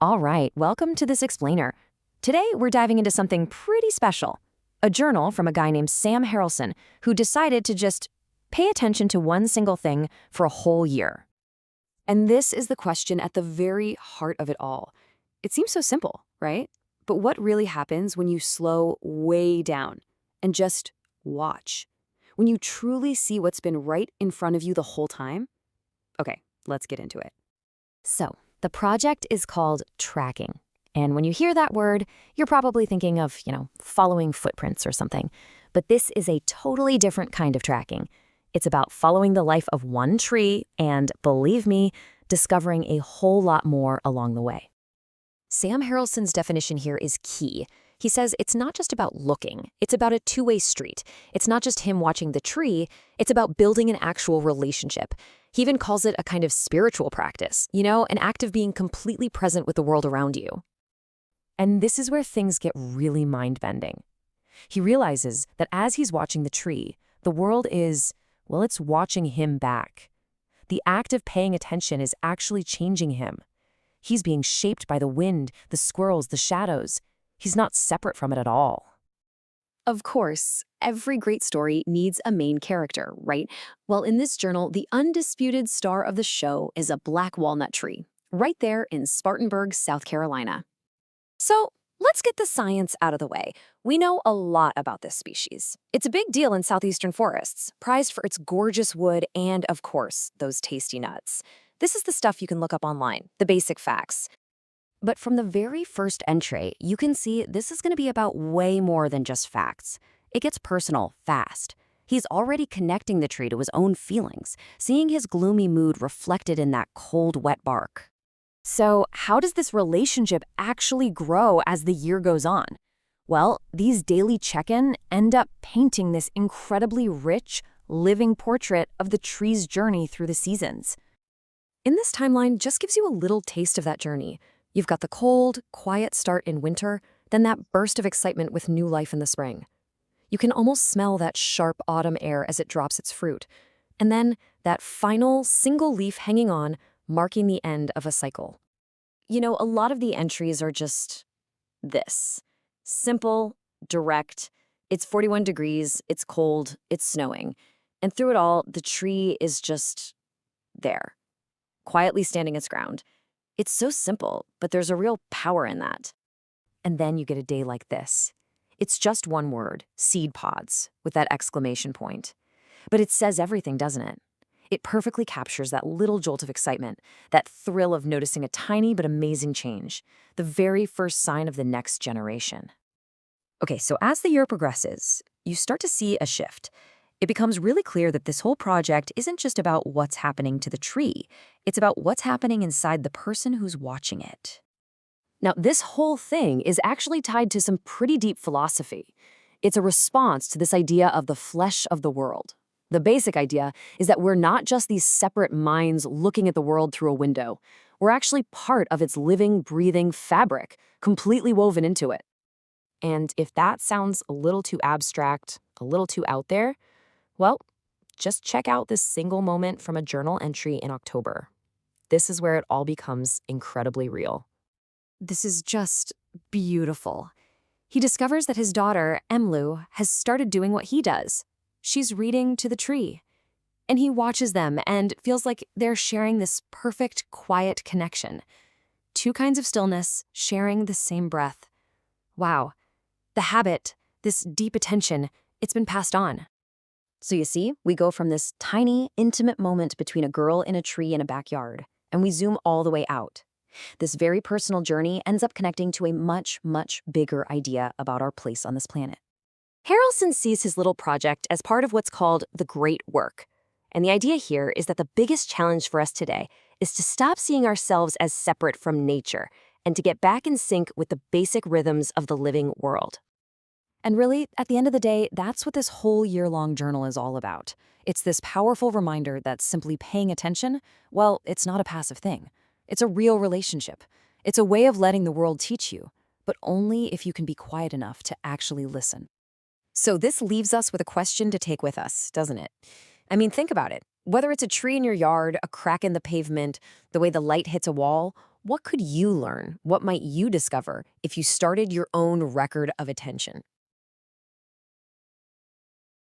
All right, welcome to this explainer. Today, we're diving into something pretty special. A journal from a guy named Sam Harrelson who decided to just pay attention to one single thing for a whole year. And this is the question at the very heart of it all. It seems so simple, right? But what really happens when you slow way down and just watch? When you truly see what's been right in front of you the whole time? Okay, let's get into it. So, the project is called tracking. And when you hear that word, you're probably thinking of, following footprints or something. But this is a totally different kind of tracking. It's about following the life of one tree and, believe me, discovering a whole lot more along the way. Sam Harrelson's definition here is key. He says it's not just about looking, it's about a two-way street. It's not just him watching the tree, it's about building an actual relationship. He even calls it a kind of spiritual practice, an act of being completely present with the world around you. And this is where things get really mind-bending. He realizes that as he's watching the tree, the world is, it's watching him back. The act of paying attention is actually changing him. He's being shaped by the wind, the squirrels, the shadows. He's not separate from it at all. Of course, every great story needs a main character, right? Well, in this journal, the undisputed star of the show is a black walnut tree, right there in Spartanburg, South Carolina. So, let's get the science out of the way. We know a lot about this species. It's a big deal in southeastern forests, prized for its gorgeous wood and, of course, those tasty nuts. This is the stuff you can look up online, the basic facts. But from the very first entry, you can see this is going to be about way more than just facts. It gets personal fast. He's already connecting the tree to his own feelings, seeing his gloomy mood reflected in that cold, wet bark. So, how does this relationship actually grow as the year goes on? Well, these daily check-in end up painting this incredibly rich, living portrait of the tree's journey through the seasons. In this timeline just gives you a little taste of that journey. You've got the cold, quiet start in winter, then that burst of excitement with new life in the spring. You can almost smell that sharp autumn air as it drops its fruit. And then that final single leaf hanging on, marking the end of a cycle. A lot of the entries are just this. Simple, direct, it's 41 degrees, it's cold, it's snowing. And through it all, the tree is just there, quietly standing its ground. It's so simple, but there's a real power in that. And then you get a day like this. It's just one word, seed pods, with that exclamation point. But it says everything, doesn't it? It perfectly captures that little jolt of excitement, that thrill of noticing a tiny but amazing change, the very first sign of the next generation. Okay, so as the year progresses, you start to see a shift. It becomes really clear that this whole project isn't just about what's happening to the tree. It's about what's happening inside the person who's watching it. Now, this whole thing is actually tied to some pretty deep philosophy. It's a response to this idea of the flesh of the world. The basic idea is that we're not just these separate minds looking at the world through a window. We're actually part of its living, breathing fabric, completely woven into it. And if that sounds a little too abstract, a little too out there, well, just check out this single moment from a journal entry in October. This is where it all becomes incredibly real. This is just beautiful. He discovers that his daughter, Emlu, has started doing what he does. She's reading to the tree. And he watches them and feels like they're sharing this perfect, quiet connection. Two kinds of stillness, sharing the same breath. Wow. The habit, this deep attention, it's been passed on. So you see, we go from this tiny, intimate moment between a girl in a tree in a backyard, and we zoom all the way out. This very personal journey ends up connecting to a much, much bigger idea about our place on this planet. Harrelson sees his little project as part of what's called the great work. And the idea here is that the biggest challenge for us today is to stop seeing ourselves as separate from nature and to get back in sync with the basic rhythms of the living world. And really, at the end of the day, that's what this whole year-long journal is all about. It's this powerful reminder that simply paying attention, it's not a passive thing. It's a real relationship. It's a way of letting the world teach you, but only if you can be quiet enough to actually listen. So this leaves us with a question to take with us, doesn't it? I mean, think about it. Whether it's a tree in your yard, a crack in the pavement, the way the light hits a wall, What could you learn? What might you discover if you started your own record of attention?